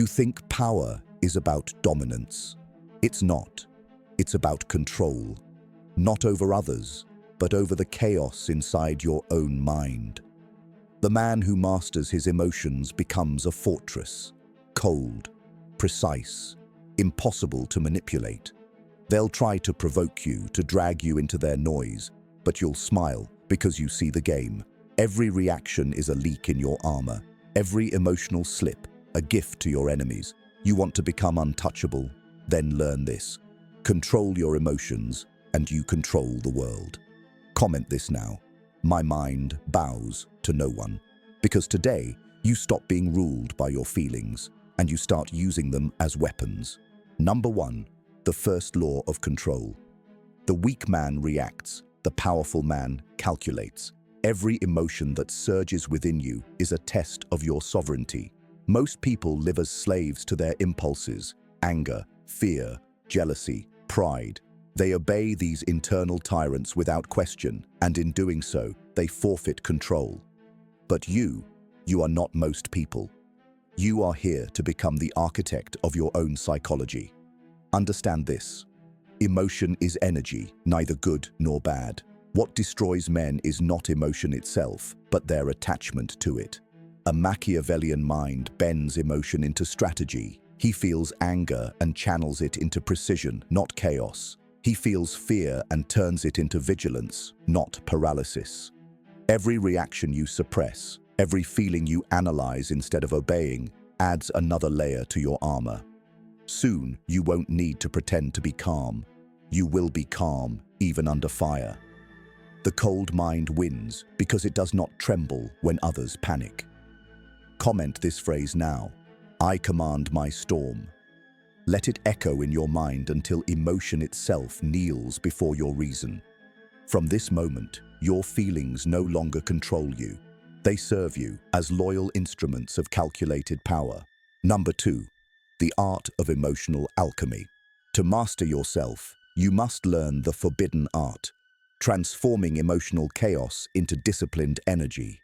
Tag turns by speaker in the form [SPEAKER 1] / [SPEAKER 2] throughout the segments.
[SPEAKER 1] You think power is about dominance. It's not. It's about control. Not over others, but over the chaos inside your own mind. The man who masters his emotions becomes a fortress, cold, precise, impossible to manipulate. They'll try to provoke you, to drag you into their noise, but you'll smile because you see the game. Every reaction is a leak in your armor. Every emotional slip, a gift to your enemies. You want to become untouchable? Then learn this. Control your emotions, and you control the world. Comment this now. My mind bows to no one. Because today, you stop being ruled by your feelings, and you start using them as weapons. Number 1, the first law of control. The weak man reacts, the powerful man calculates. Every emotion that surges within you is a test of your sovereignty. Most people live as slaves to their impulses, anger, fear, jealousy, pride. They obey these internal tyrants without question, and in doing so, they forfeit control. But you are not most people. You are here to become the architect of your own psychology. Understand this. Emotion is energy, neither good nor bad. What destroys men is not emotion itself, but their attachment to it. A Machiavellian mind bends emotion into strategy. He feels anger and channels it into precision, not chaos. He feels fear and turns it into vigilance, not paralysis. Every reaction you suppress, every feeling you analyze instead of obeying, adds another layer to your armor. Soon, you won't need to pretend to be calm. You will be calm, even under fire. The cold mind wins because it does not tremble when others panic. Comment this phrase now. I command my storm. Let it echo in your mind until emotion itself kneels before your reason. From this moment, your feelings no longer control you. They serve you as loyal instruments of calculated power. Number 2, the art of emotional alchemy. To master yourself, you must learn the forbidden art, transforming emotional chaos into disciplined energy.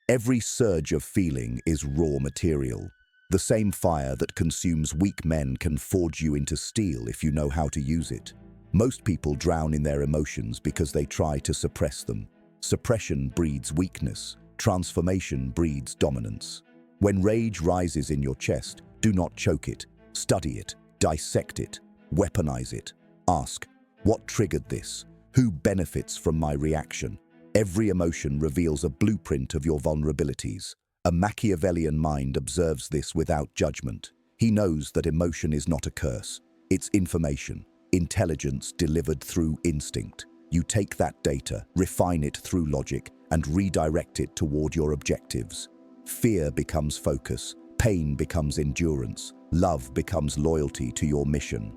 [SPEAKER 1] Every surge of feeling is raw material. The same fire that consumes weak men can forge you into steel if you know how to use it. Most people drown in their emotions because they try to suppress them. Suppression breeds weakness. Transformation breeds dominance. When rage rises in your chest, do not choke it. Study it, dissect it, weaponize it. Ask, what triggered this? Who benefits from my reaction? Every emotion reveals a blueprint of your vulnerabilities. A Machiavellian mind observes this without judgment. He knows that emotion is not a curse. It's information, intelligence delivered through instinct. You take that data, refine it through logic, and redirect it toward your objectives. Fear becomes focus, pain becomes endurance, love becomes loyalty to your mission.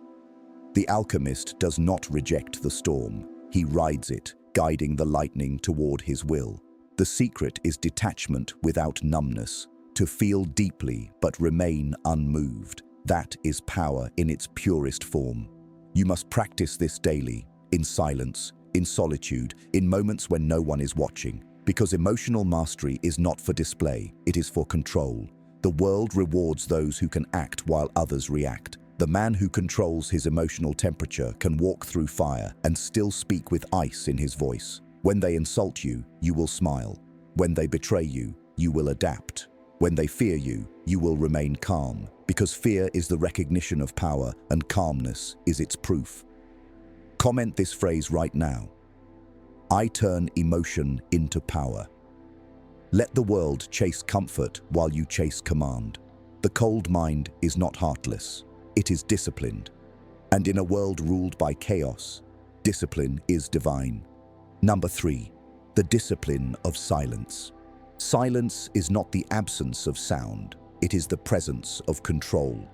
[SPEAKER 1] The alchemist does not reject the storm. He rides it, guiding the lightning toward his will. The secret is detachment without numbness, to feel deeply but remain unmoved. That is power in its purest form. You must practice this daily, in silence, in solitude, in moments when no one is watching, because emotional mastery is not for display, it is for control. The world rewards those who can act while others react. The man who controls his emotional temperature can walk through fire and still speak with ice in his voice. When they insult you, you will smile. When they betray you, you will adapt. When they fear you, you will remain calm, because fear is the recognition of power and calmness is its proof. Comment this phrase right now. I turn emotion into power. Let the world chase comfort while you chase command. The cold mind is not heartless, it is disciplined. And in a world ruled by chaos, discipline is divine. Number 3, the discipline of silence. Silence is not the absence of sound, it is the presence of control.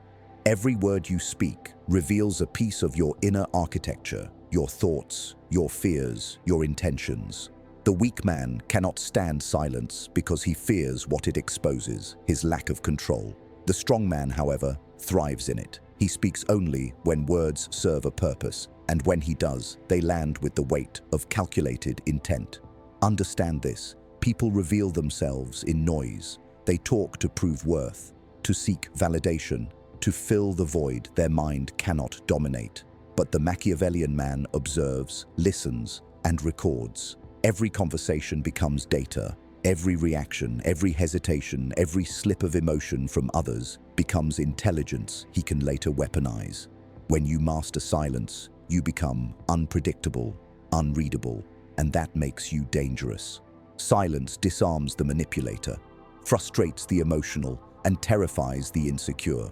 [SPEAKER 1] Every word you speak reveals a piece of your inner architecture, your thoughts, your fears, your intentions. The weak man cannot stand silence because he fears what it exposes, his lack of control. The strong man, however, thrives in it. He speaks only when words serve a purpose, and when he does, they land with the weight of calculated intent. Understand this. People reveal themselves in noise. They talk to prove worth. to seek validation, to fill the void their mind cannot dominate. But the Machiavellian man observes, listens, and records. Every conversation becomes data. Every reaction, every hesitation, every slip of emotion from others becomes intelligence he can later weaponize. When you master silence, you become unpredictable, unreadable, and that makes you dangerous. Silence disarms the manipulator, frustrates the emotional, and terrifies the insecure.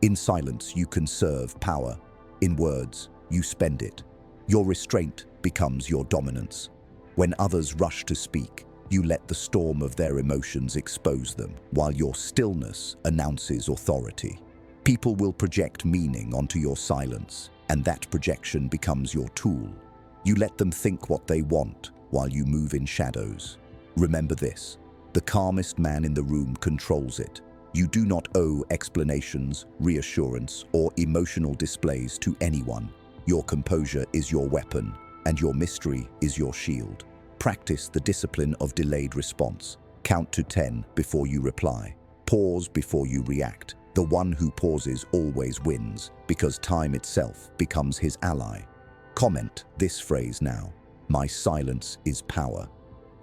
[SPEAKER 1] In silence, you conserve power. In words, you spend it. Your restraint becomes your dominance. When others rush to speak, you let the storm of their emotions expose them, while your stillness announces authority. People will project meaning onto your silence, and that projection becomes your tool. You let them think what they want, while you move in shadows. Remember this: the calmest man in the room controls it. You do not owe explanations, reassurance, or emotional displays to anyone. Your composure is your weapon, and your mystery is your shield. Practice the discipline of delayed response. Count to 10 before you reply. Pause before you react. The one who pauses always wins, because time itself becomes his ally. Comment this phrase now: my silence is power.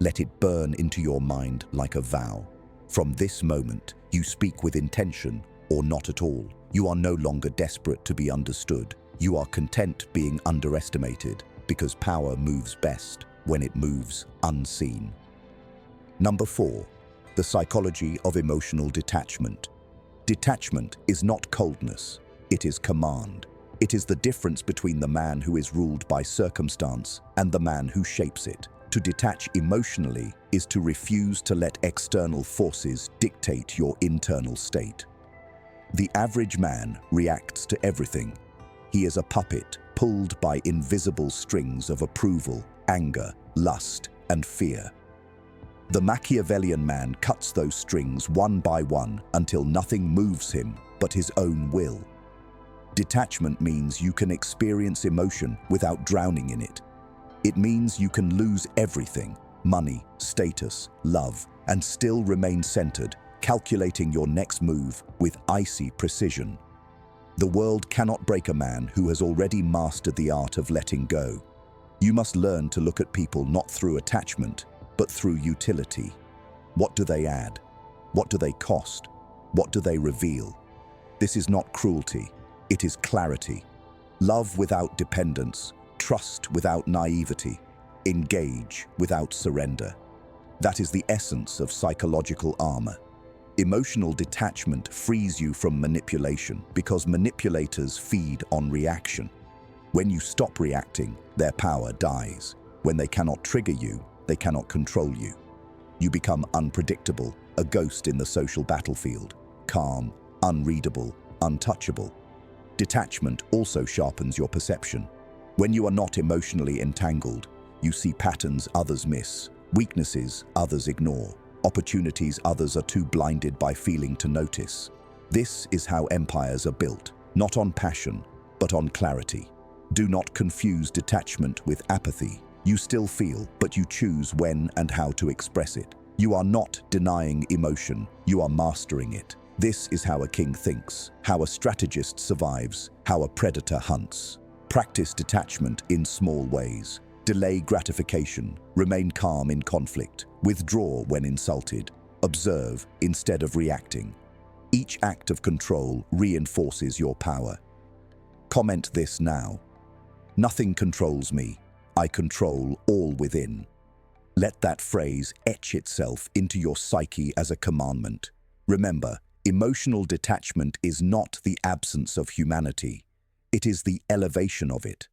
[SPEAKER 1] Let it burn into your mind like a vow. From this moment, you speak with intention or not at all. You are no longer desperate to be understood. You are content being underestimated, because power moves best when it moves unseen. Number 4, the psychology of emotional detachment. Detachment is not coldness, it is command. It is the difference between the man who is ruled by circumstance and the man who shapes it. To detach emotionally is to refuse to let external forces dictate your internal state. The average man reacts to everything. He is a puppet pulled by invisible strings of approval, anger, lust, and fear. The Machiavellian man cuts those strings one by one until nothing moves him but his own will. Detachment means you can experience emotion without drowning in it. It means you can lose everything: money, status, love, and still remain centered, calculating your next move with icy precision. The world cannot break a man who has already mastered the art of letting go. You must learn to look at people not through attachment, but through utility. What do they add? What do they cost? What do they reveal? This is not cruelty, it is clarity. Love without dependence, trust without naivety, engage without surrender. That is the essence of psychological armor. Emotional detachment frees you from manipulation because manipulators feed on reaction. When you stop reacting, their power dies. When they cannot trigger you, they cannot control you. You become unpredictable, a ghost in the social battlefield, calm, unreadable, untouchable. Detachment also sharpens your perception. When you are not emotionally entangled, you see patterns others miss, weaknesses others ignore, opportunities others are too blinded by feeling to notice. This is how empires are built, not on passion, but on clarity. Do not confuse detachment with apathy. You still feel, but you choose when and how to express it. You are not denying emotion, you are mastering it. This is how a king thinks, how a strategist survives, how a predator hunts. Practice detachment in small ways. Delay gratification, remain calm in conflict, withdraw when insulted, observe instead of reacting. Each act of control reinforces your power. Comment this now: nothing controls me, I control all within. Let that phrase etch itself into your psyche as a commandment. Remember, emotional detachment is not the absence of humanity, it is the elevation of it.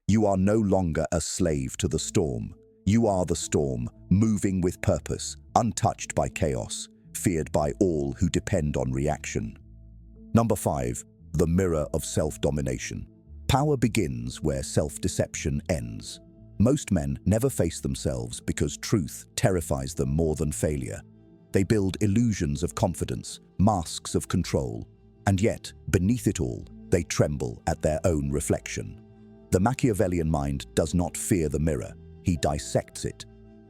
[SPEAKER 1] You are no longer a slave to the storm. You are the storm, moving with purpose, untouched by chaos, feared by all who depend on reaction. Number 5, the mirror of self-domination. Power begins where self-deception ends. Most men never face themselves because truth terrifies them more than failure. They build illusions of confidence, masks of control, and yet, beneath it all, they tremble at their own reflection. The Machiavellian mind does not fear the mirror, he dissects it.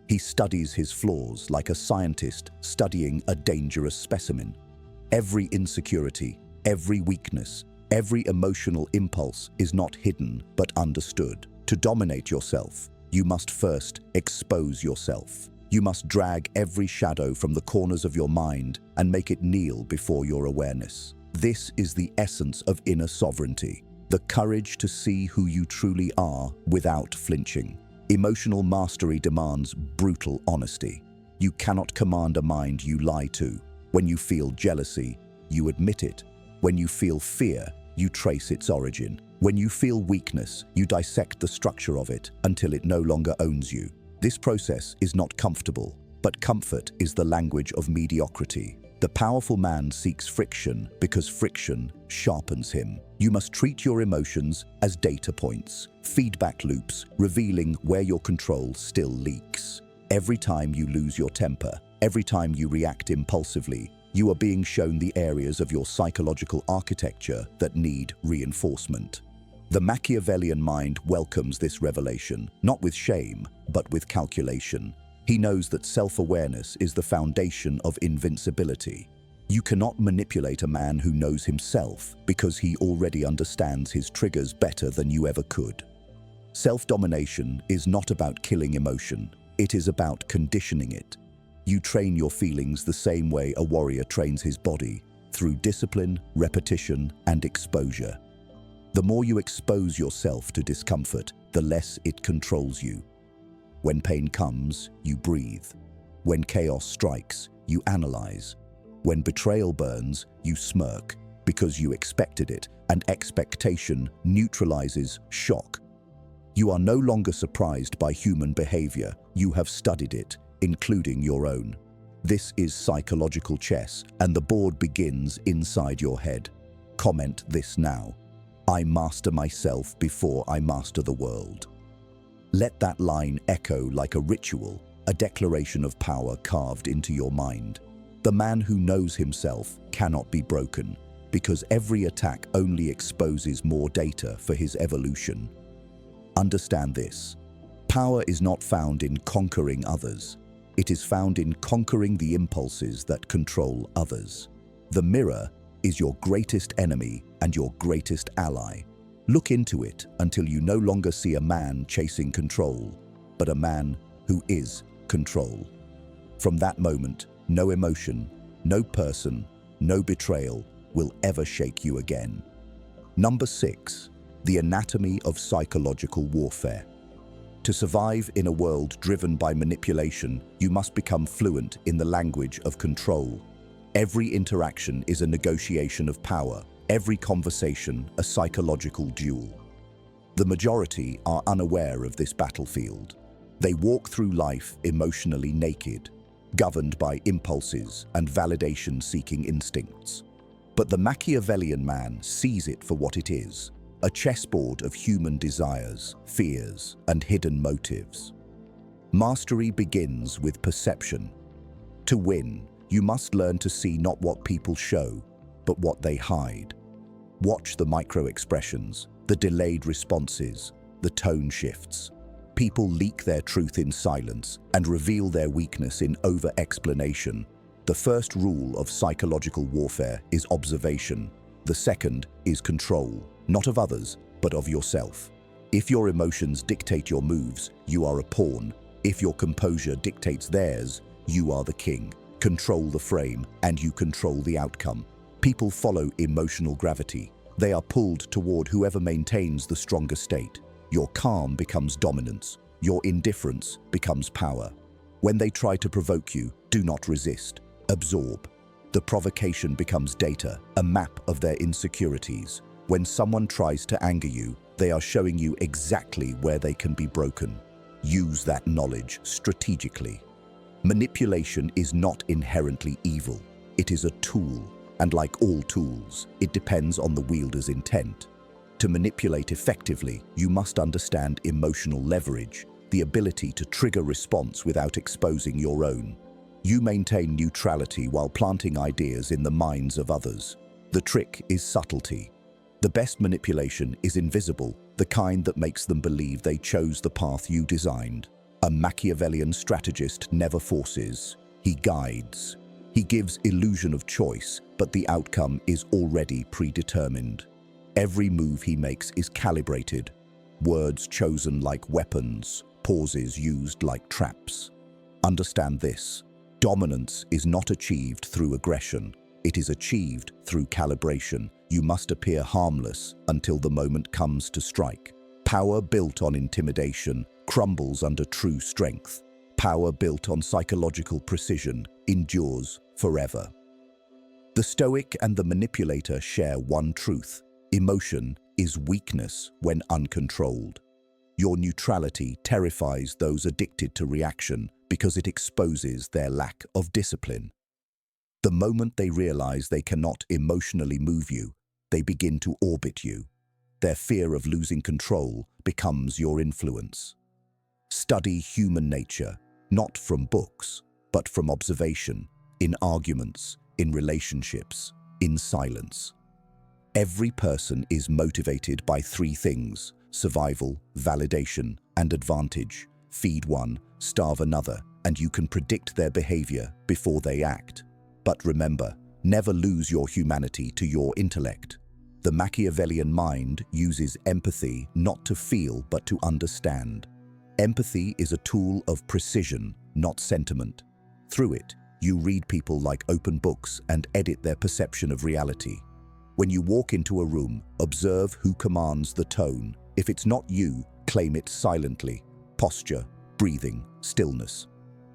[SPEAKER 1] He studies his flaws like a scientist studying a dangerous specimen. Every insecurity, every weakness, every emotional impulse is not hidden but understood. To dominate yourself, you must first expose yourself. You must drag every shadow from the corners of your mind and make it kneel before your awareness. This is the essence of inner sovereignty, the courage to see who you truly are without flinching. Emotional mastery demands brutal honesty. You cannot command a mind you lie to. When you feel jealousy, you admit it. When you feel fear, you trace its origin. When you feel weakness, you dissect the structure of it until it no longer owns you. This process is not comfortable, but comfort is the language of mediocrity. The powerful man seeks friction because friction sharpens him. You must treat your emotions as data points, feedback loops, revealing where your control still leaks. Every time you lose your temper, every time you react impulsively, you are being shown the areas of your psychological architecture that need reinforcement. The Machiavellian mind welcomes this revelation, not with shame, but with calculation. He knows that self-awareness is the foundation of invincibility. You cannot manipulate a man who knows himself because he already understands his triggers better than you ever could. Self-domination is not about killing emotion. It is about conditioning it. You train your feelings the same way a warrior trains his body, through discipline, repetition, and exposure. The more you expose yourself to discomfort, the less it controls you. When pain comes, you breathe. When chaos strikes, you analyze. When betrayal burns, you smirk, because you expected it, and expectation neutralizes shock. You are no longer surprised by human behavior. You have studied it, including your own. This is psychological chess, and the board begins inside your head. Comment this now. I master myself before I master the world. Let that line echo like a ritual, a declaration of power carved into your mind. The man who knows himself cannot be broken, because every attack only exposes more data for his evolution. Understand this. Power is not found in conquering others. It is found in conquering the impulses that control others. The mirror is your greatest enemy and your greatest ally. Look into it until you no longer see a man chasing control, but a man who is control. From that moment, no emotion, no person, no betrayal will ever shake you again. Number 6, the anatomy of psychological warfare. To survive in a world driven by manipulation, you must become fluent in the language of control. Every interaction is a negotiation of power, every conversation a psychological duel. The majority are unaware of this battlefield. They walk through life emotionally naked, governed by impulses and validation-seeking instincts. But the Machiavellian man sees it for what it is, a chessboard of human desires, fears, and hidden motives. Mastery begins with perception. To win, you must learn to see not what people show, but what they hide. Watch the micro-expressions, the delayed responses, the tone shifts. People leak their truth in silence and reveal their weakness in over-explanation. The first rule of psychological warfare is observation. The second is control, not of others, but of yourself. If your emotions dictate your moves, you are a pawn. If your composure dictates theirs, you are the king. Control the frame, and you control the outcome. People follow emotional gravity. They are pulled toward whoever maintains the stronger state. Your calm becomes dominance. Your indifference becomes power. When they try to provoke you, do not resist. Absorb. The provocation becomes data, a map of their insecurities. When someone tries to anger you, they are showing you exactly where they can be broken. Use that knowledge strategically. Manipulation is not inherently evil. It is a tool, and like all tools, it depends on the wielder's intent. To manipulate effectively, you must understand emotional leverage, the ability to trigger response without exposing your own. You maintain neutrality while planting ideas in the minds of others. The trick is subtlety. The best manipulation is invisible, the kind that makes them believe they chose the path you designed. A Machiavellian strategist never forces, he guides. He gives illusion of choice, but the outcome is already predetermined. Every move he makes is calibrated, words chosen like weapons, pauses used like traps. Understand this: dominance is not achieved through aggression. It is achieved through calibration. You must appear harmless until the moment comes to strike. Power built on intimidation crumbles under true strength. Power built on psychological precision endures forever. The Stoic and the manipulator share one truth: emotion is weakness when uncontrolled. Your neutrality terrifies those addicted to reaction because it exposes their lack of discipline. The moment they realize they cannot emotionally move you, they begin to orbit you. Their fear of losing control becomes your influence. Study human nature, not from books, but from observation, in arguments, in relationships, in silence. Every person is motivated by three things: survival, validation, and advantage. Feed one, starve another, and you can predict their behavior before they act. But remember, never lose your humanity to your intellect. The Machiavellian mind uses empathy not to feel but to understand. Empathy is a tool of precision, not sentiment. Through it, you read people like open books and edit their perception of reality. When you walk into a room, observe who commands the tone. If it's not you, claim it silently. Posture, breathing, stillness.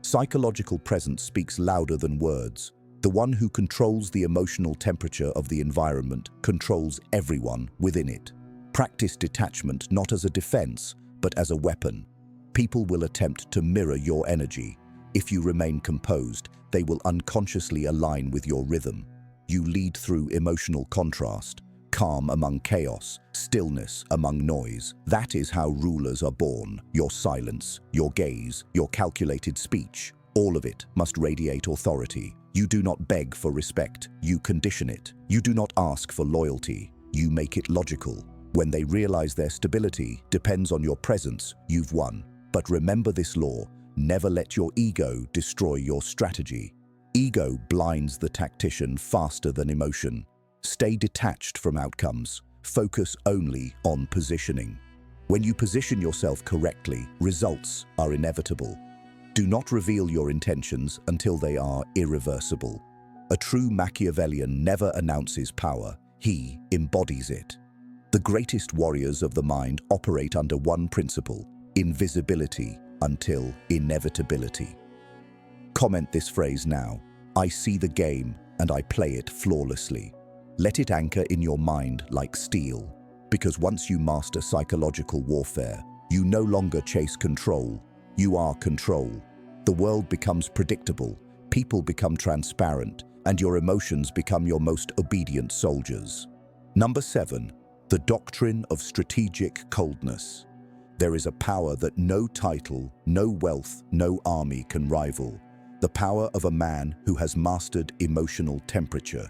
[SPEAKER 1] Psychological presence speaks louder than words. The one who controls the emotional temperature of the environment controls everyone within it. Practice detachment not as a defense, but as a weapon. People will attempt to mirror your energy. If you remain composed, they will unconsciously align with your rhythm. You lead through emotional contrast, calm among chaos, stillness among noise. That is how rulers are born. Your silence, your gaze, your calculated speech, all of it must radiate authority. You do not beg for respect, you condition it. You do not ask for loyalty, you make it logical. When they realize their stability depends on your presence, you've won. But remember this law: never let your ego destroy your strategy. Ego blinds the tactician faster than emotion. Stay detached from outcomes. Focus only on positioning. When you position yourself correctly, results are inevitable. Do not reveal your intentions until they are irreversible. A true Machiavellian never announces power, he embodies it. The greatest warriors of the mind operate under one principle: invisibility until inevitability. Comment this phrase now: I see the game and I play it flawlessly. Let it anchor in your mind like steel, because once you master psychological warfare, you no longer chase control, you are control. The world becomes predictable, people become transparent, and your emotions become your most obedient soldiers. Number 7. The doctrine of strategic coldness. There is a power that no title, no wealth, no army can rival. The power of a man who has mastered emotional temperature.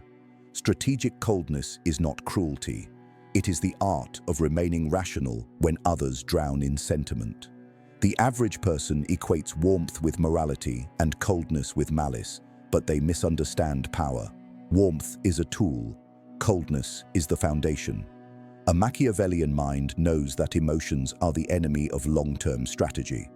[SPEAKER 1] Strategic coldness is not cruelty. It is the art of remaining rational when others drown in sentiment. The average person equates warmth with morality and coldness with malice, but they misunderstand power. Warmth is a tool, coldness is the foundation. A Machiavellian mind knows that emotions are the enemy of long-term strategy.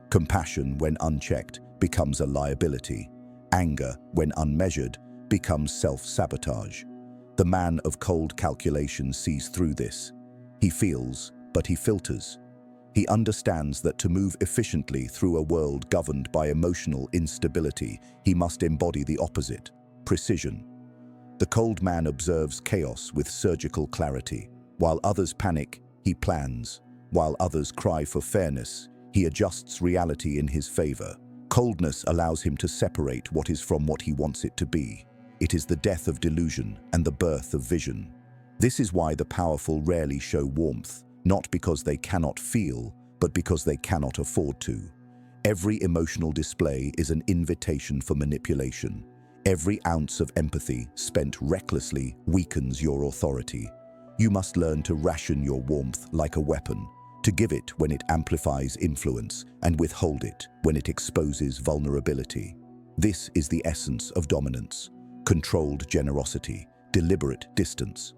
[SPEAKER 1] Compassion, when unchecked, becomes a liability. Anger, when unmeasured, becomes self-sabotage. The man of cold calculation sees through this. He feels, but he filters. He understands that to move efficiently through a world governed by emotional instability, he must embody the opposite: precision. The cold man observes chaos with surgical clarity. While others panic, he plans. While others cry for fairness, he adjusts reality in his favor. Coldness allows him to separate what is from what he wants it to be. It is the death of delusion and the birth of vision. This is why the powerful rarely show warmth, not because they cannot feel, but because they cannot afford to. Every emotional display is an invitation for manipulation. Every ounce of empathy spent recklessly weakens your authority. You must learn to ration your warmth like a weapon, to give it when it amplifies influence and withhold it when it exposes vulnerability. This is the essence of dominance. controlled generosity, deliberate distance.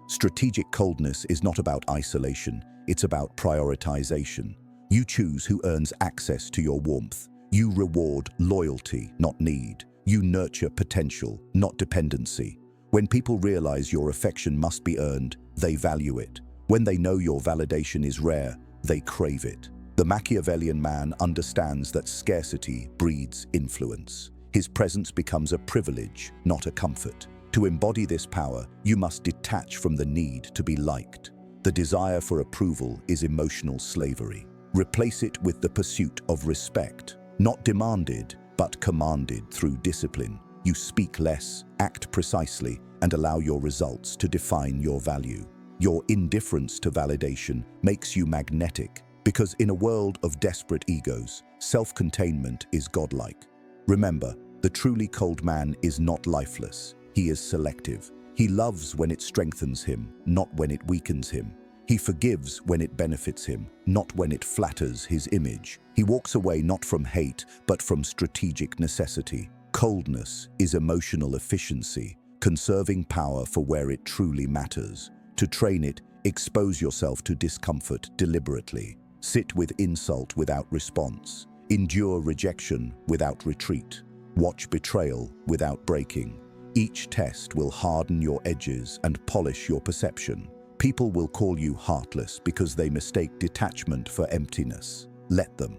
[SPEAKER 1] Strategic coldness is not about isolation, it's about prioritization. You choose who earns access to your warmth. You reward loyalty, not need. You nurture potential, not dependency. When people realize your affection must be earned, they value it. When they know your validation is rare, they crave it. The Machiavellian man understands that scarcity breeds influence. His presence becomes a privilege, not a comfort. To embody this power, you must detach from the need to be liked. The desire for approval is emotional slavery. Replace it with the pursuit of respect, not demanded, but commanded through discipline. You speak less, act precisely, and allow your results to define your value. Your indifference to validation makes you magnetic, because in a world of desperate egos, self-containment is godlike. Remember, the truly cold man is not lifeless. He is selective. He loves when it strengthens him, not when it weakens him. He forgives when it benefits him, not when it flatters his image. He walks away not from hate, but from strategic necessity. Coldness is emotional efficiency, conserving power for where it truly matters. To train it, expose yourself to discomfort deliberately. Sit with insult without response. Endure rejection without retreat. Watch betrayal without breaking. Each test will harden your edges and polish your perception. People will call you heartless because they mistake detachment for emptiness. Let them.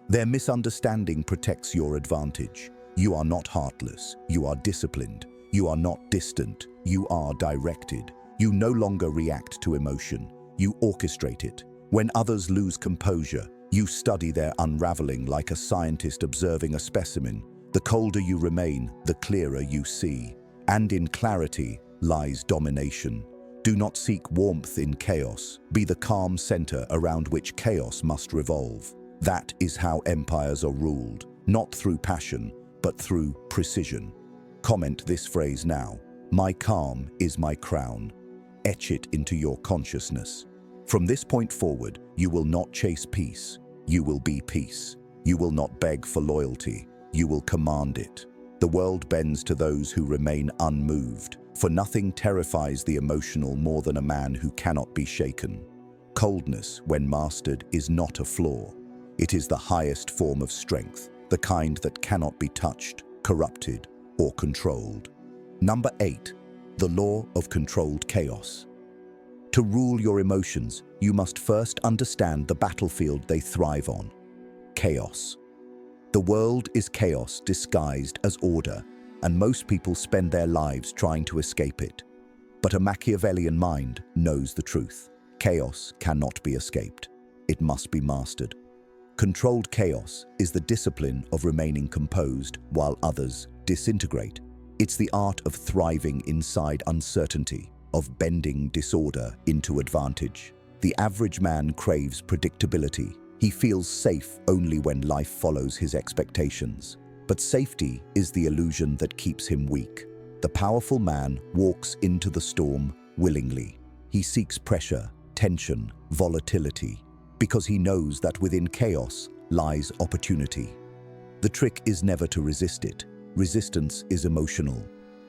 [SPEAKER 1] Their misunderstanding protects your advantage. You are not heartless. You are disciplined. You are not distant. You are directed. You no longer react to emotion. You orchestrate it. When others lose composure, you study their unraveling like a scientist observing a specimen. The colder you remain, the clearer you see. And in clarity lies domination. Do not seek warmth in chaos. Be the calm center around which chaos must revolve. That is how empires are ruled, not through passion, but through precision. Comment this phrase now. My calm is my crown. Etch it into your consciousness. From this point forward, you will not chase peace. You will be peace. You will not beg for loyalty. You will command it. The world bends to those who remain unmoved, for nothing terrifies the emotional more than a man who cannot be shaken. Coldness, when mastered, is not a flaw. It is the highest form of strength, the kind that cannot be touched, corrupted, or controlled. Number 8. The law of controlled chaos. To rule your emotions, you must first understand the battlefield they thrive on: chaos. The world is chaos disguised as order, and most people spend their lives trying to escape it. But a Machiavellian mind knows the truth. Chaos cannot be escaped. It must be mastered. Controlled chaos is the discipline of remaining composed while others disintegrate. It's the art of thriving inside uncertainty, of bending disorder into advantage. The average man craves predictability. He feels safe only when life follows his expectations. But safety is the illusion that keeps him weak. The powerful man walks into the storm willingly. He seeks pressure, tension, volatility, because he knows that within chaos lies opportunity. The trick is never to resist it. Resistance is emotional.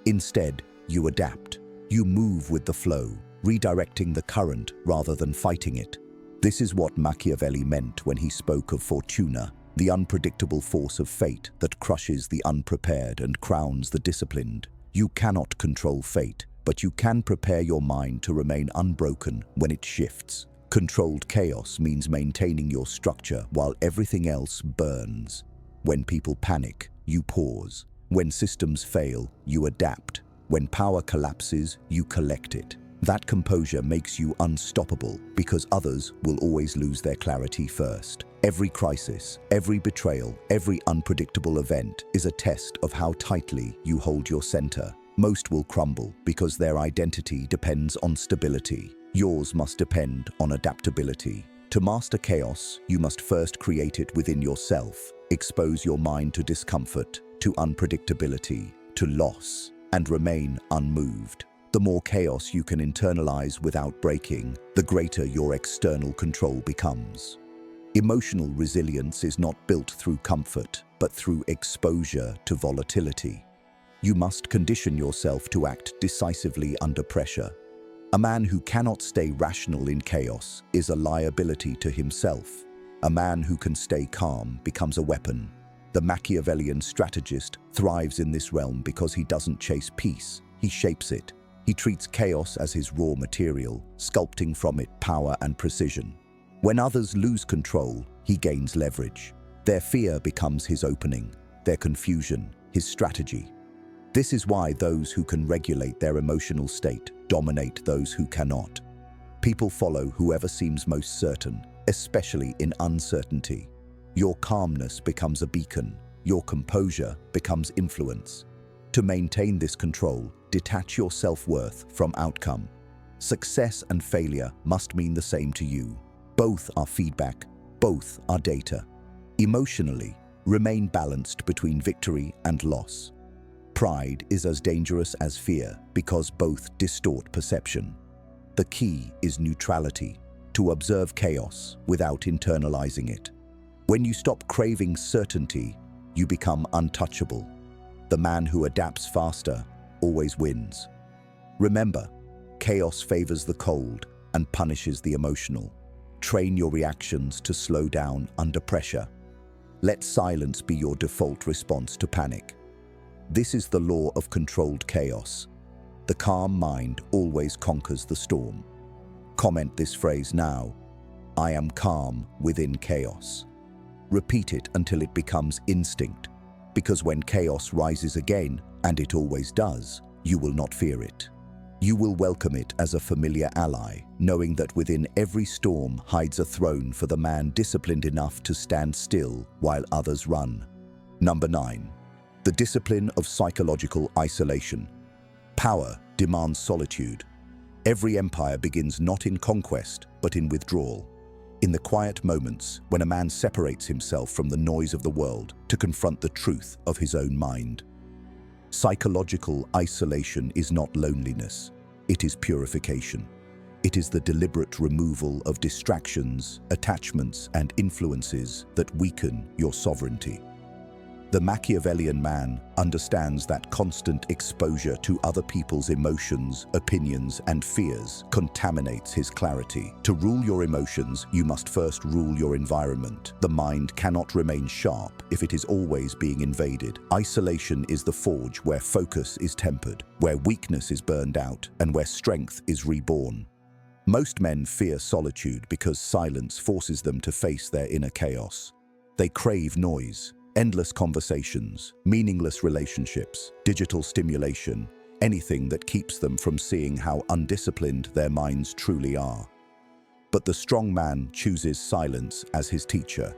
[SPEAKER 1] Instead, you adapt. You move with the flow, redirecting the current rather than fighting it. This is what Machiavelli meant when he spoke of fortuna, the unpredictable force of fate that crushes the unprepared and crowns the disciplined. You cannot control fate, but you can prepare your mind to remain unbroken when it shifts. Controlled chaos means maintaining your structure while everything else burns. When people panic, you pause. When systems fail, you adapt. When power collapses, you collect it. That composure makes you unstoppable because others will always lose their clarity first. Every crisis, every betrayal, every unpredictable event is a test of how tightly you hold your center. Most will crumble because their identity depends on stability. Yours must depend on adaptability. To master chaos, you must first create it within yourself. Expose your mind to discomfort, to unpredictability, to loss, and remain unmoved. The more chaos you can internalize without breaking, the greater your external control becomes. Emotional resilience is not built through comfort, but through exposure to volatility. You must condition yourself to act decisively under pressure. A man who cannot stay rational in chaos is a liability to himself. A man who can stay calm becomes a weapon. The Machiavellian strategist thrives in this realm because he doesn't chase peace, he shapes it. He treats chaos as his raw material, sculpting from it power and precision. When others lose control, he gains leverage. Their fear becomes his opening, their confusion, his strategy. This is why those who can regulate their emotional state dominate those who cannot. People follow whoever seems most certain, especially in uncertainty. Your calmness becomes a beacon. Your composure becomes influence. To maintain this control, detach your self-worth from outcome. Success and failure must mean the same to you. Both are feedback, both are data. Emotionally, remain balanced between victory and loss. Pride is as dangerous as fear because both distort perception. The key is neutrality, to observe chaos without internalizing it. When you stop craving certainty, you become untouchable. The man who adapts faster always wins. Remember, chaos favors the cold and punishes the emotional. Train your reactions to slow down under pressure. Let silence be your default response to panic. This is the law of controlled chaos. The calm mind always conquers the storm. Comment this phrase now: I am calm within chaos. Repeat it until it becomes instinct, because when chaos rises again, and it always does, you will not fear it. You will welcome it as a familiar ally, knowing that within every storm hides a throne for the man disciplined enough to stand still while others run. Number 9. The discipline of psychological isolation. Power demands solitude. Every empire begins not in conquest, but in withdrawal. In the quiet moments when a man separates himself from the noise of the world to confront the truth of his own mind. Psychological isolation is not loneliness, it is purification. It is the deliberate removal of distractions, attachments, and influences that weaken your sovereignty. The Machiavellian man understands that constant exposure to other people's emotions, opinions, and fears contaminates his clarity. To rule your emotions, you must first rule your environment. The mind cannot remain sharp if it is always being invaded. Isolation is the forge where focus is tempered, where weakness is burned out, and where strength is reborn. Most men fear solitude because silence forces them to face their inner chaos. They crave noise. Endless conversations, meaningless relationships, digital stimulation, anything that keeps them from seeing how undisciplined their minds truly are. But the strong man chooses silence as his teacher.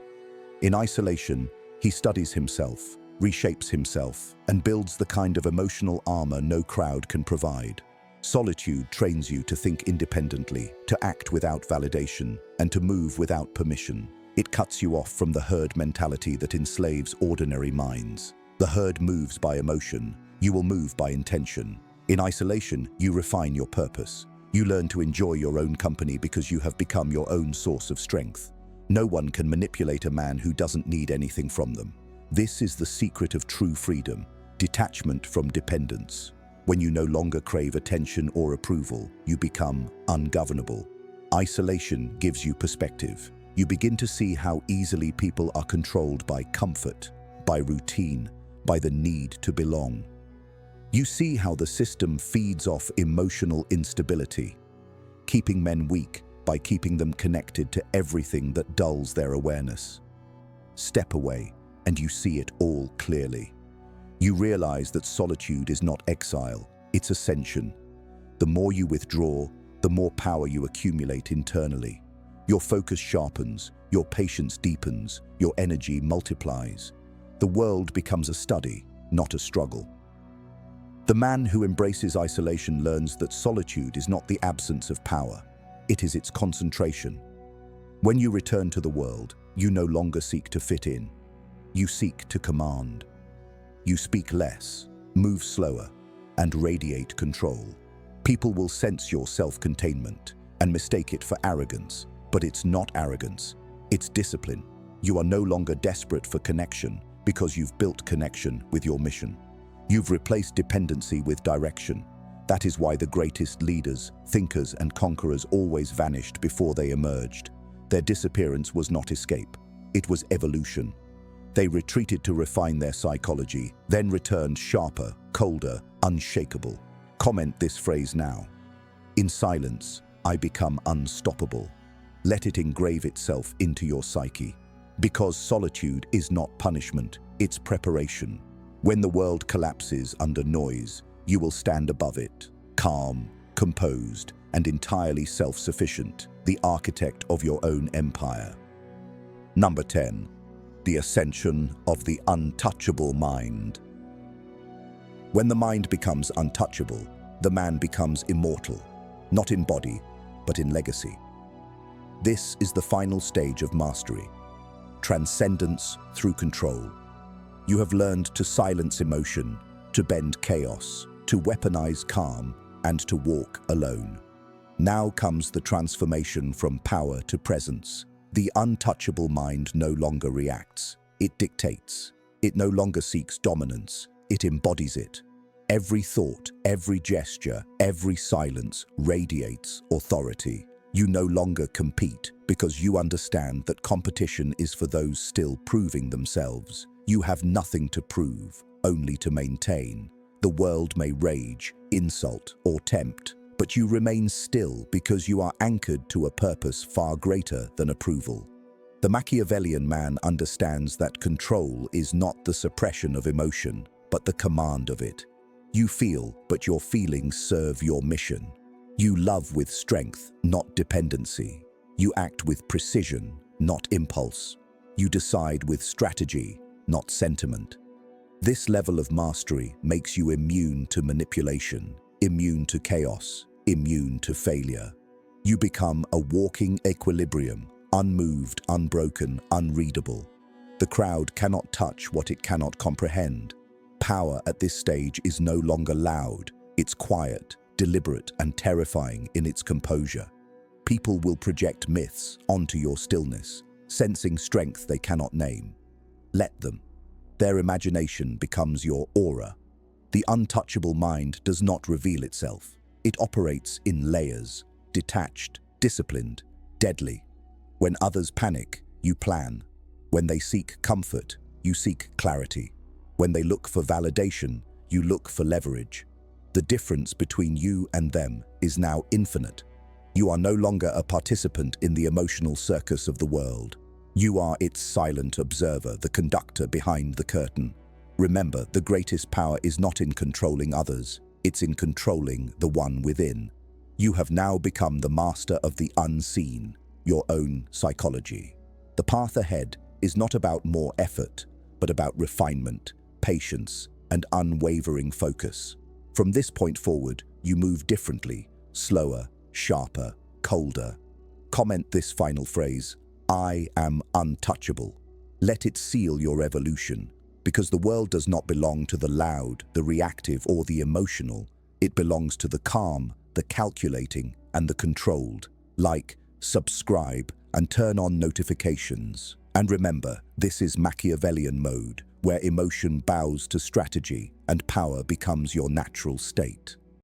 [SPEAKER 1] In isolation, he studies himself, reshapes himself, and builds the kind of emotional armor no crowd can provide. Solitude trains you to think independently, to act without validation, and to move without permission. It cuts you off from the herd mentality that enslaves ordinary minds. The herd moves by emotion. You will move by intention. In isolation, you refine your purpose. You learn to enjoy your own company because you have become your own source of strength. No one can manipulate a man who doesn't need anything from them. This is the secret of true freedom, detachment from dependence. When you no longer crave attention or approval, you become ungovernable. Isolation gives you perspective. You begin to see how easily people are controlled by comfort, by routine, by the need to belong. You see how the system feeds off emotional instability, keeping men weak by keeping them connected to everything that dulls their awareness. Step away, and you see it all clearly. You realize that solitude is not exile, it's ascension. The more you withdraw, the more power you accumulate internally. Your focus sharpens, your patience deepens, your energy multiplies. The world becomes a study, not a struggle. The man who embraces isolation learns that solitude is not the absence of power, it is its concentration. When you return to the world, you no longer seek to fit in. You seek to command. You speak less, move slower, and radiate control. People will sense your self-containment and mistake it for arrogance. But it's not arrogance, it's discipline. You are no longer desperate for connection because you've built connection with your mission. You've replaced dependency with direction. That is why the greatest leaders, thinkers, and conquerors always vanished before they emerged. Their disappearance was not escape. It was evolution. They retreated to refine their psychology, then returned sharper, colder, unshakable. Comment this phrase now. In silence, I become unstoppable. Let it engrave itself into your psyche. Because solitude is not punishment, it's preparation. When the world collapses under noise, you will stand above it, calm, composed, and entirely self-sufficient, the architect of your own empire. Number 10. The Ascension of the Untouchable Mind. When the mind becomes untouchable, the man becomes immortal, not in body, but in legacy. This is the final stage of mastery. Transcendence through control. You have learned to silence emotion, to bend chaos, to weaponize calm, and to walk alone. Now comes the transformation from power to presence. The untouchable mind no longer reacts, it dictates. It no longer seeks dominance, it embodies it. Every thought, every gesture, every silence radiates authority. You no longer compete because you understand that competition is for those still proving themselves. You have nothing to prove, only to maintain. The world may rage, insult, or tempt, but you remain still because you are anchored to a purpose far greater than approval. The Machiavellian man understands that control is not the suppression of emotion, but the command of it. You feel, but your feelings serve your mission. You love with strength, not dependency. You act with precision, not impulse. You decide with strategy, not sentiment. This level of mastery makes you immune to manipulation, immune to chaos, immune to failure. You become a walking equilibrium, unmoved, unbroken, unreadable. The crowd cannot touch what it cannot comprehend. Power at this stage is no longer loud. It's quiet, deliberate, and terrifying in its composure. People will project myths onto your stillness, sensing strength they cannot name. Let them. Their imagination becomes your aura. The untouchable mind does not reveal itself. It operates in layers, detached, disciplined, deadly. When others panic, you plan. When they seek comfort, you seek clarity. When they look for validation, you look for leverage. The difference between you and them is now infinite. You are no longer a participant in the emotional circus of the world. You are its silent observer, the conductor behind the curtain. Remember, the greatest power is not in controlling others, it's in controlling the one within. You have now become the master of the unseen, your own psychology. The path ahead is not about more effort, but about refinement, patience, and unwavering focus. From this point forward, you move differently, slower, sharper, colder. Comment this final phrase, I am untouchable. Let it seal your evolution, because the world does not belong to the loud, the reactive, or the emotional. It belongs to the calm, the calculating, and the controlled. Like, subscribe, and turn on notifications. And remember, this is Machiavellian mode, where emotion bows to strategy and power becomes your natural state.